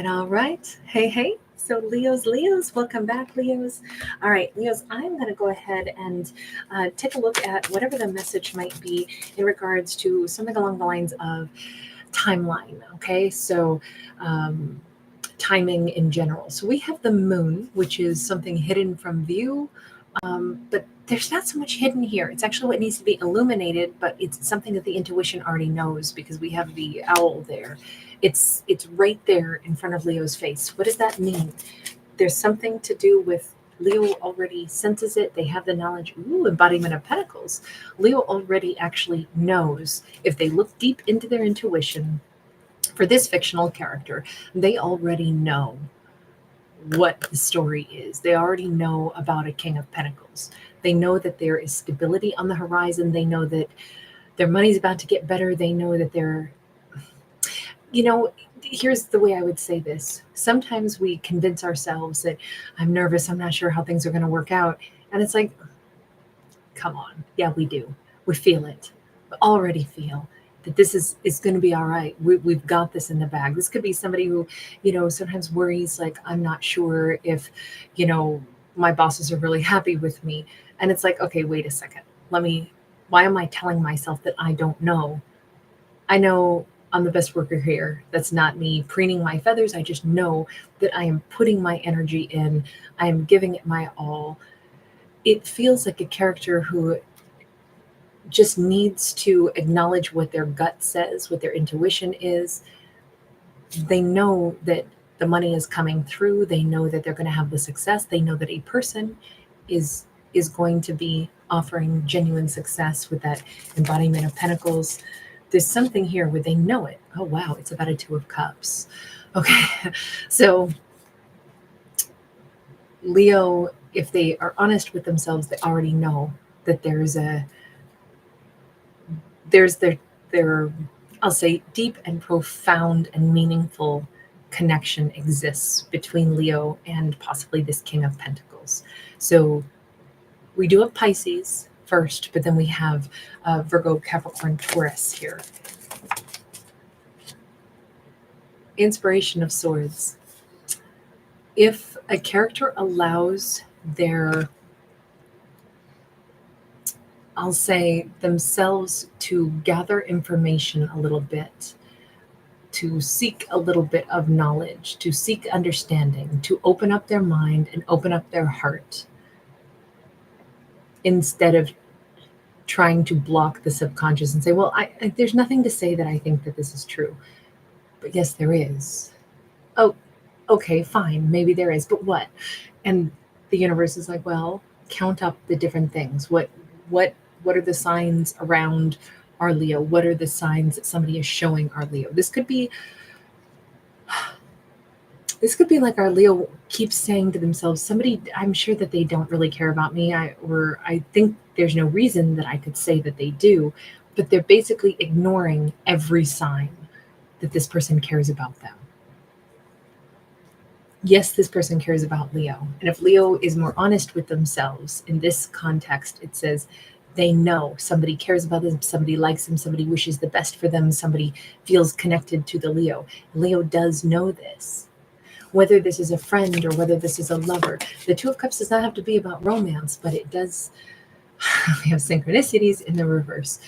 All right. Hey, hey. So, Leos, welcome back, Leos. All right, Leos, I'm going to go ahead and take a look at whatever the message might be in regards to something along the lines of timeline. Okay, so timing in general. So, we have the moon, which is something hidden from view, but there's not so much hidden here. It's actually what needs to be illuminated, but it's something that the intuition already knows because we have the owl there. It's right there in front of Leo's face. What does that mean? There's something to do with Leo already senses it. They have the knowledge. Ooh, embodiment of pentacles. Leo already actually knows if they look deep into their intuition for this fictional character, they already know what the story is. They already know about a King of Pentacles. They know that there is stability on the horizon. They know that their money's about to get better. They know that here's the way I would say this. Sometimes we convince ourselves that I'm nervous, I'm not sure how things are going to work out. And it's like, come on. Yeah, we do. We feel it. We already feel that this is going to be all right. We've got this in the bag. This could be somebody who, sometimes worries like, I'm not sure if, my bosses are really happy with me. And it's like, okay, wait a second. Why am I telling myself that I don't know? I know I'm the best worker here. That's not me preening my feathers. I just know that I am putting my energy in. I am giving it my all. It feels like a character who just needs to acknowledge what their gut says, what their intuition is. They know that the money is coming through. They know that they're going to have the success. They know that a person is going to be offering genuine success with that embodiment of pentacles. There's something here where they know it. Oh, wow, it's about a Two of Cups. Okay, so Leo, if they are honest with themselves, they already know that there's their I'll say deep and profound and meaningful connection exists between Leo and possibly this King of Pentacles. So we do have Pisces first, but then we have Virgo, Capricorn, Taurus here. Inspiration of Swords. If a character allows their, I'll say, themselves to gather information a little bit, to seek a little bit of knowledge, to seek understanding, to open up their mind and open up their heart, instead of trying to block the subconscious and say, well, there's nothing to say that I think that this is true. But yes, there is. Oh, okay, fine. Maybe there is, but what? And the universe is like, well, count up the different things. What are the signs around our Leo? What are the signs that somebody is showing our Leo? This could be like our Leo keeps saying to themselves, somebody, I'm sure that they don't really care about me. I think there's no reason that I could say that they do, but they're basically ignoring every sign that this person cares about them. Yes, this person cares about Leo. And if Leo is more honest with themselves in this context, it says they know somebody cares about them, somebody likes them, somebody wishes the best for them, somebody feels connected to the Leo. Leo does know this. Whether this is a friend or whether this is a lover. The Two of Cups does not have to be about romance, but it does. We have synchronicities in the reverse.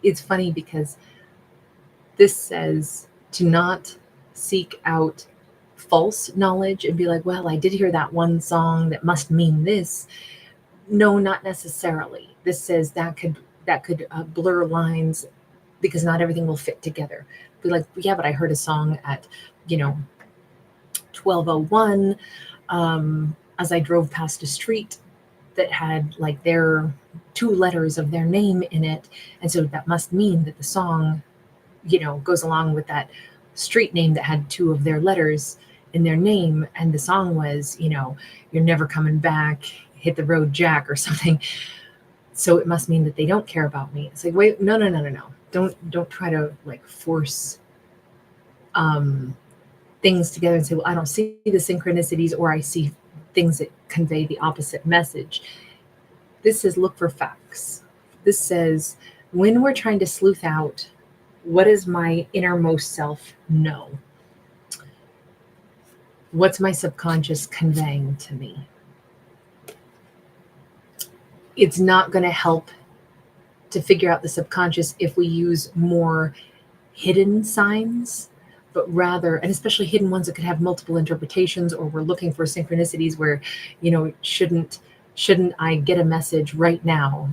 It's funny because this says to not seek out false knowledge and be like, well, I did hear that one song that must mean this. No, not necessarily. This says that could blur lines because not everything will fit together. Be like, yeah, but I heard a song at 12:01 as I drove past a street that had like their two letters of their name in it, and so that must mean that the song goes along with that street name that had two of their letters in their name, and the song was you're never coming back, hit the road Jack or something. So it must mean that they don't care about me. It's like, wait, no, don't try to like force things together and say, well, I don't see the synchronicities, or I see things that convey the opposite message. This says look for facts. This says when we're trying to sleuth out what does my innermost self know, What's my subconscious conveying to me? It's not going to help to figure out the subconscious if we use more hidden signs, but rather, and especially hidden ones that could have multiple interpretations, or we're looking for synchronicities where, shouldn't I get a message right now?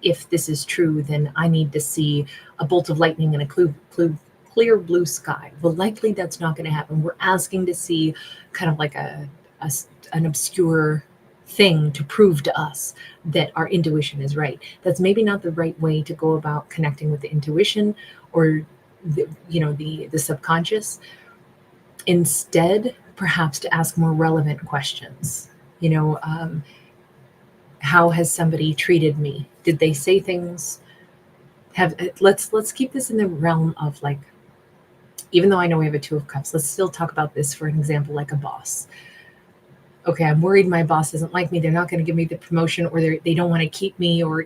If this is true, then I need to see a bolt of lightning and a clear blue sky. Well, likely that's not going to happen. We're asking to see kind of like an obscure thing to prove to us that our intuition is right. That's maybe not the right way to go about connecting with the intuition or the subconscious. Instead, perhaps to ask more relevant questions. How has somebody treated me? Did they say things? Let's keep this in the realm of, like, even though I know we have a Two of Cups, let's still talk about this for an example, like a boss. Okay, I'm worried my boss doesn't like me. They're not going to give me the promotion, or they don't want to keep me, or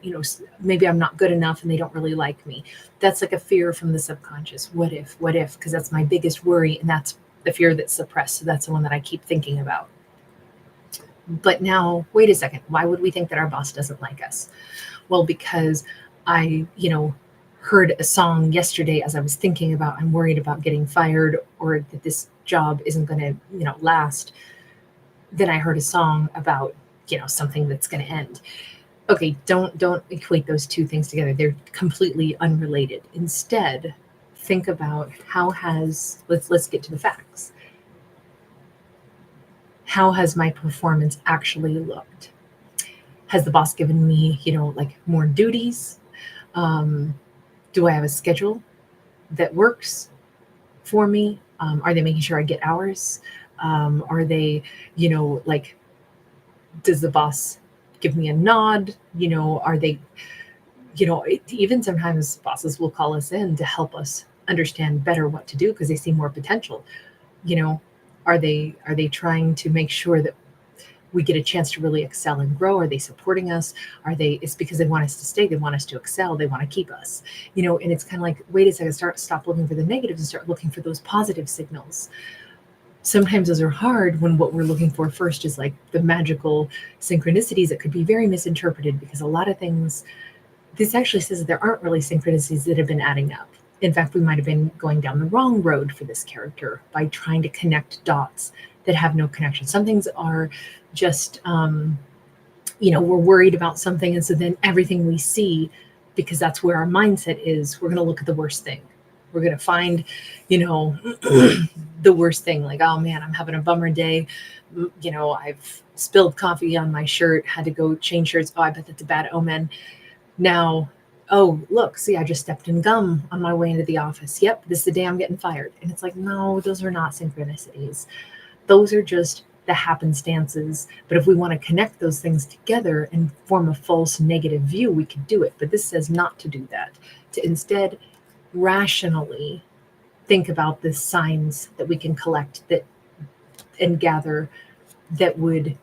maybe I'm not good enough and they don't really like me. That's like a fear from the subconscious. What if? Because that's my biggest worry, and that's the fear that's suppressed. So that's the one that I keep thinking about. But now, wait a second. Why would we think that our boss doesn't like us? Well, because I, heard a song yesterday as I was thinking about I'm worried about getting fired, or that this job isn't going to, last. Then I heard a song about, something that's going to end. Okay, don't equate those two things together. They're completely unrelated. Instead, think about let's get to the facts. How has my performance actually looked? Has the boss given me, like more duties? Do I have a schedule that works for me? Are they making sure I get hours? Are they, like, does the boss give me a nod? Are they, even sometimes bosses will call us in to help us understand better what to do because they see more potential. Are they trying to make sure that we get a chance to really excel and grow? Are they supporting us? It's because they want us to stay, they want us to excel, they want to keep us, and it's kind of like, wait a second, stop looking for the negatives and start looking for those positive signals. Sometimes those are hard when what we're looking for first is like the magical synchronicities that could be very misinterpreted, because a lot of things, this actually says that there aren't really synchronicities that have been adding up. In fact, we might have been going down the wrong road for this character by trying to connect dots that have no connection. Some things are just, we're worried about something. And so then everything we see, because that's where our mindset is, we're going to look at the worst thing. We're going to find, the worst thing. Like, oh man, I'm having a bummer day. I've spilled coffee on my shirt, had to go change shirts. Oh, I bet that's a bad omen. Now, oh, look, see, I just stepped in gum on my way into the office. Yep, this is the day I'm getting fired. And it's like, no, those are not synchronicities. Those are just the happenstances. But if we want to connect those things together and form a false negative view, we could do it. But this says not to do that, to instead rationally think about the signs that we can collect and gather that would,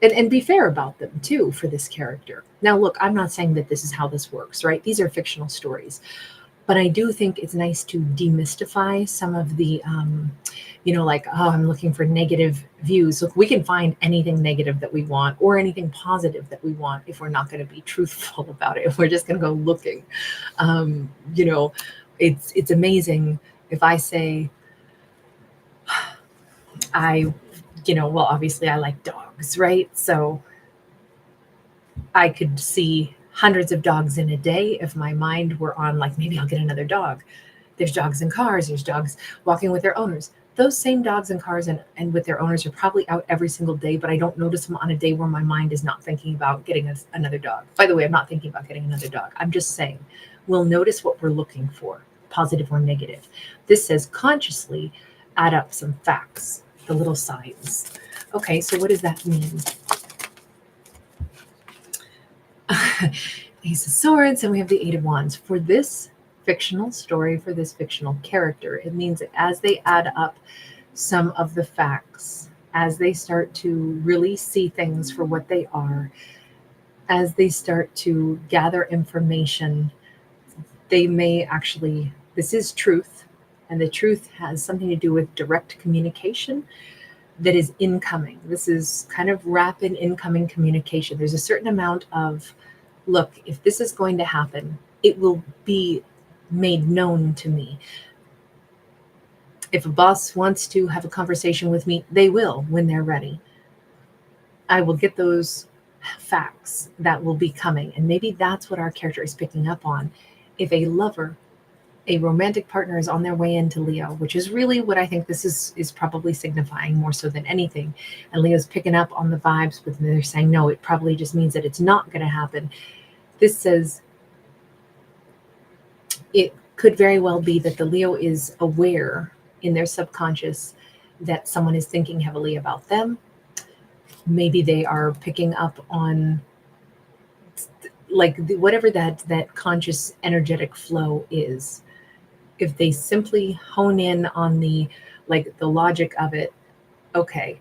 and be fair about them too for this character. Now, look, I'm not saying that this is how this works, right? These are fictional stories. But I do think it's nice to demystify some of the, like, oh, I'm looking for negative views. Look, we can find anything negative that we want or anything positive that we want if we're not going to be truthful about it. If we're just going to go looking. It's amazing if I say, well, obviously I like dogs, right? So I could see hundreds of dogs in a day if my mind were on, like, maybe I'll get another dog. There's dogs in cars, there's dogs walking with their owners. Those same dogs in cars and with their owners are probably out every single day, but I don't notice them on a day where my mind is not thinking about getting another dog. By the way, I'm not thinking about getting another dog. I'm just saying we'll notice what we're looking for, positive or negative. This says consciously add up some facts, the little signs. Okay, so what does that mean? Ace of Swords, and we have the Eight of Wands. For this fictional story, for this fictional character, it means that as they add up some of the facts, as they start to really see things for what they are, as they start to gather information, they may actually, this is truth, and the truth has something to do with direct communication. that is incoming. This is kind of rapid incoming communication. There's a certain amount of, look, if this is going to happen, it will be made known to me. If a boss wants to have a conversation with me, they will when they're ready. I will get those facts that will be coming. And maybe that's what our character is picking up on. If a lover, a romantic partner is on their way into Leo, which is really what I think this is probably signifying more so than anything. And Leo's picking up on the vibes, but they're saying, no, it probably just means that it's not going to happen. This says it could very well be that the Leo is aware in their subconscious that someone is thinking heavily about them. Maybe they are picking up on whatever that conscious energetic flow is. If they simply hone in on the logic of it, okay,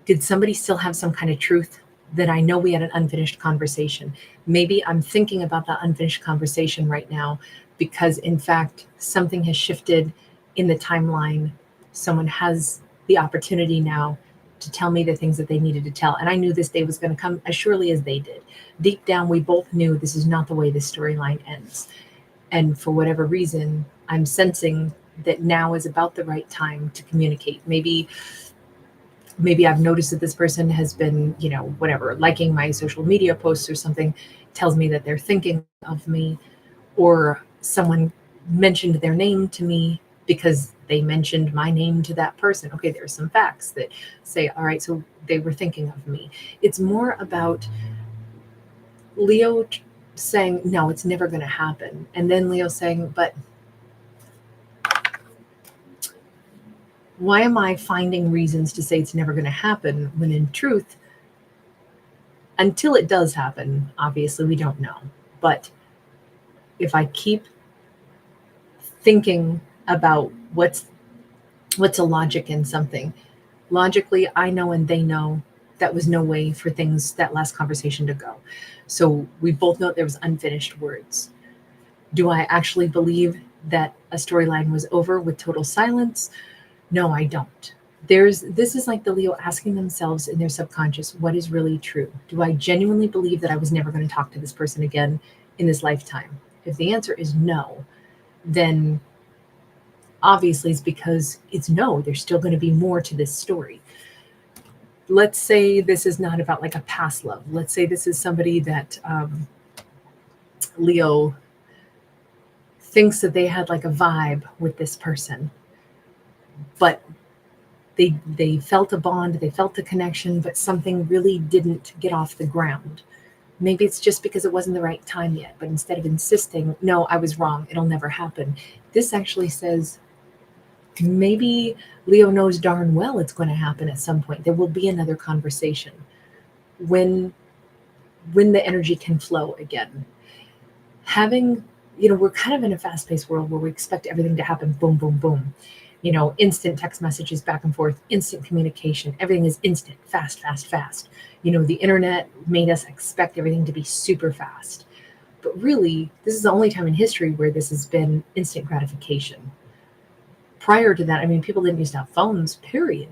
did somebody still have some kind of truth that I know we had an unfinished conversation? Maybe I'm thinking about that unfinished conversation right now because, in fact, something has shifted in the timeline. Someone has the opportunity now to tell me the things that they needed to tell. And I knew this day was going to come as surely as they did. Deep down, we both knew this is not the way this storyline ends. And for whatever reason, I'm sensing that now is about the right time to communicate. Maybe I've noticed that this person has been, liking my social media posts or something, tells me that they're thinking of me, or someone mentioned their name to me because they mentioned my name to that person. Okay, there are some facts that say, all right, so they were thinking of me. It's more about Leo saying, no, it's never going to happen. And then Leo saying, but why am I finding reasons to say it's never going to happen when in truth, until it does happen, obviously we don't know. But if I keep thinking about what's a logic in something, logically I know and they know that was no way for that last conversation to go. So we both know there was unfinished words. Do I actually believe that a storyline was over with total silence? No, I don't. This is like the Leo asking themselves in their subconscious, what is really true? Do I genuinely believe that I was never going to talk to this person again in this lifetime? If the answer is no, then obviously it's because it's no, there's still going to be more to this story. Let's say this is not about like a past love. Let's say this is somebody that Leo thinks that they had like a vibe with this person, but they felt a bond, they felt a connection, but something really didn't get off the ground. Maybe it's just because it wasn't the right time yet, but instead of insisting, no, I was wrong, it'll never happen, this actually says maybe Leo knows darn well it's going to happen at some point. There will be another conversation when the energy can flow again. Having, we're kind of in a fast-paced world where we expect everything to happen boom, boom, boom. Instant text messages back and forth, instant communication. Everything is instant, fast, fast, fast. The internet made us expect everything to be super fast. But really, this is the only time in history where this has been instant gratification. Prior to that, people didn't used to have phones, period.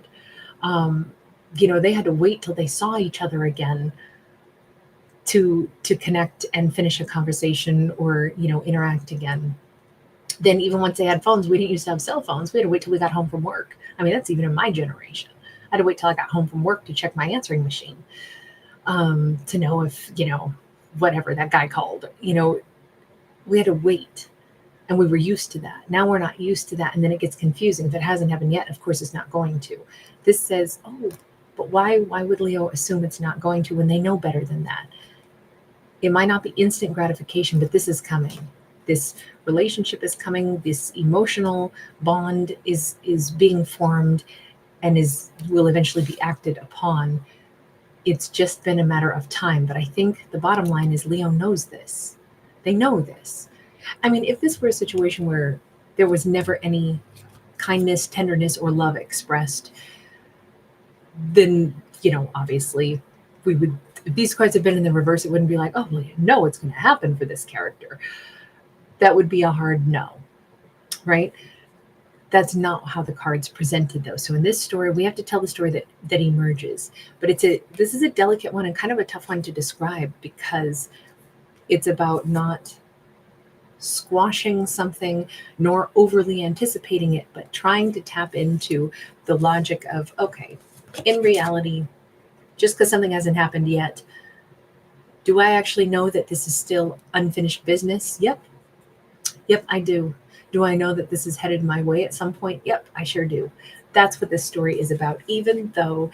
They had to wait till they saw each other again to connect and finish a conversation or, interact again. Then even once they had phones, we didn't used to have cell phones. We had to wait till we got home from work. That's even in my generation. I had to wait till I got home from work to check my answering machine to know if, whatever that guy called, we had to wait. And we were used to that. Now we're not used to that. And then it gets confusing. If it hasn't happened yet, of course it's not going to. This says, oh, but why would Leo assume it's not going to when they know better than that? It might not be instant gratification, but this is coming. This relationship is coming. This emotional bond is being formed and will eventually be acted upon. It's just been a matter of time. But I think the bottom line is Leo knows this. They know this. If this were a situation where there was never any kindness, tenderness, or love expressed, then, obviously if these cards had been in the reverse, it wouldn't be like, oh, well, it's going to happen for this character. That would be a hard no, right? That's not how the cards presented though. So in this story, we have to tell the story that emerges. But this is a delicate one and kind of a tough one to describe, because it's about not squashing something nor overly anticipating it, but trying to tap into the logic of, okay, in reality, just because something hasn't happened yet, do I actually know that this is still unfinished business? Yep, I do. Do I know that this is headed my way at some point? Yep, I sure do. That's what this story is about. Even though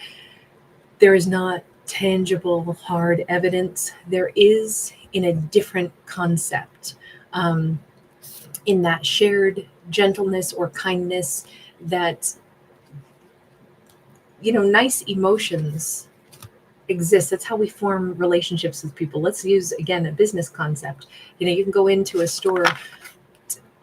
there is not tangible, hard evidence, there is in a different concept, in that shared gentleness or kindness, that, nice emotions exist. That's how we form relationships with people. Let's use, again, a business concept. You can go into a store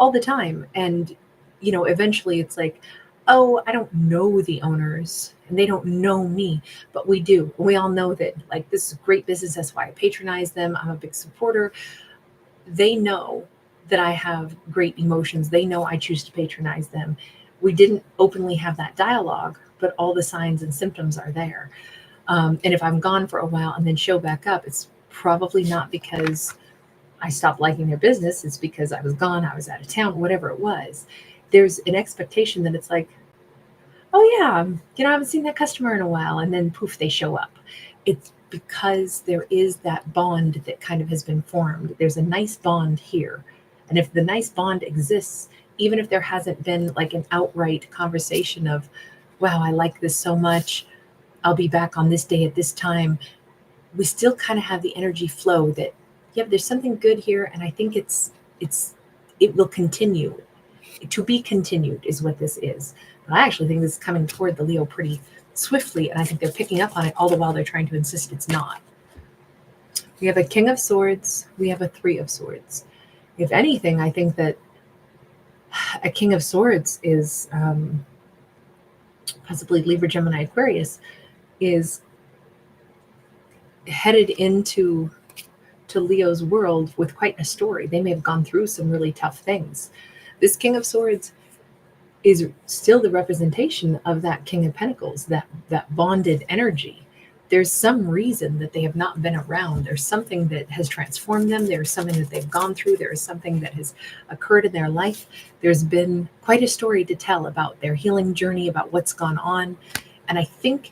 all the time, and eventually it's like, oh, I don't know the owners and they don't know me, but we do. We all know that, like, this is a great business. That's why I patronize them. I'm a big supporter. They know that I have great emotions. They know I choose to patronize them. We didn't openly have that dialogue, but all the signs and symptoms are there. And if I'm gone for a while and then show back up, it's probably not because I stopped liking their business. It's because I was gone, I was out of town, whatever it was. There's an expectation that it's like, oh yeah, I haven't seen that customer in a while. And then poof, they show up. It's because there is that bond that kind of has been formed. There's a nice bond here. And if the nice bond exists, even if there hasn't been like an outright conversation of, wow, I like this so much, I'll be back on this day at this time, we still kind of have the energy flow that, yeah, there's something good here. And I think it will continue. To be continued is what this is. But I actually think this is coming toward the Leo pretty swiftly, and I think they're picking up on it all the while they're trying to insist it's not. We have a King of Swords. We have a Three of Swords. If anything, I think that a King of Swords is possibly Libra, Gemini, Aquarius, is headed into Leo's world with quite a story. They may have gone through some really tough things. This King of Swords is still the representation of that King of Pentacles, that bonded energy. There's some reason that they have not been around. There's something that has transformed them. There's something that they've gone through. There is something that has occurred in their life. There's been quite a story to tell about their healing journey, about what's gone on. And I think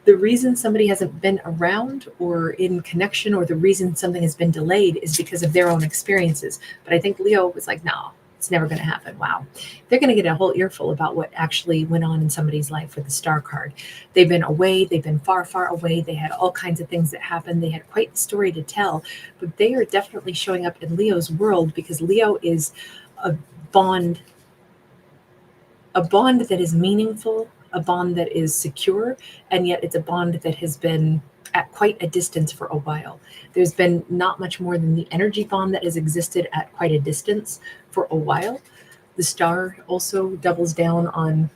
the reason somebody hasn't been around or in connection, or the reason something has been delayed, is because of their own experiences. But I think Leo was like, no, it's never going to happen. Wow. They're going to get a whole earful about what actually went on in somebody's life with the Star card. They've been away. They've been far, far away. They had all kinds of things that happened. They had quite the story to tell, but they are definitely showing up in Leo's world, because Leo is a bond that is meaningful, a bond that is secure, and yet it's a bond that has been at quite a distance for a while. There's been not much more than the energy bond that has existed at quite a distance for a while. The Star also doubles down on,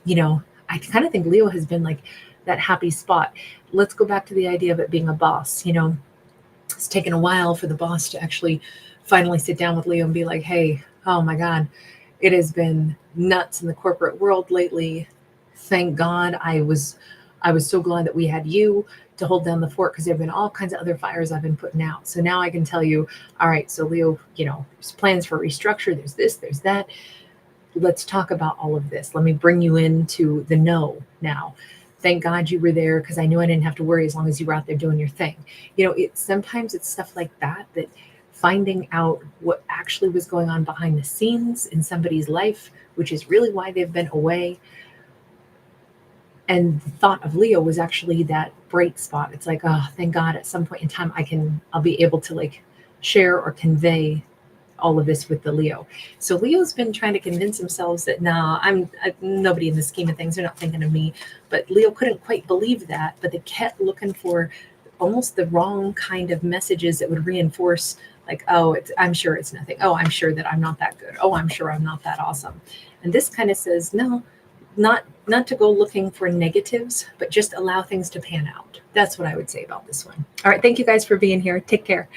I kind of think Leo has been like that happy spot. Let's go back to the idea of it being a boss. It's taken a while for the boss to actually finally sit down with Leo and be like, hey, oh my God, it has been nuts in the corporate world lately. Thank God. I was so glad that we had you to hold down the fort, because there have been all kinds of other fires I've been putting out. So now I can tell you, all right, so Leo, there's plans for restructure. There's this, there's that. Let's talk about all of this. Let me bring you into the know now. Thank God you were there, because I knew I didn't have to worry as long as you were out there doing your thing. Sometimes it's stuff like that, that finding out what actually was going on behind the scenes in somebody's life, which is really why they've been away. And the thought of Leo was actually that bright spot. It's like, oh, thank God at some point in time I'll be able to like share or convey all of this with the Leo. So Leo's been trying to convince themselves that, I'm nobody in the scheme of things. They're not thinking of me. But Leo couldn't quite believe that. But they kept looking for almost the wrong kind of messages that would reinforce, like, oh, I'm sure it's nothing. Oh, I'm sure that I'm not that good. Oh, I'm sure I'm not that awesome. And this kind of says, no, not to go looking for negatives, but just allow things to pan out. That's what I would say about this one. All right. Thank you guys for being here. Take care.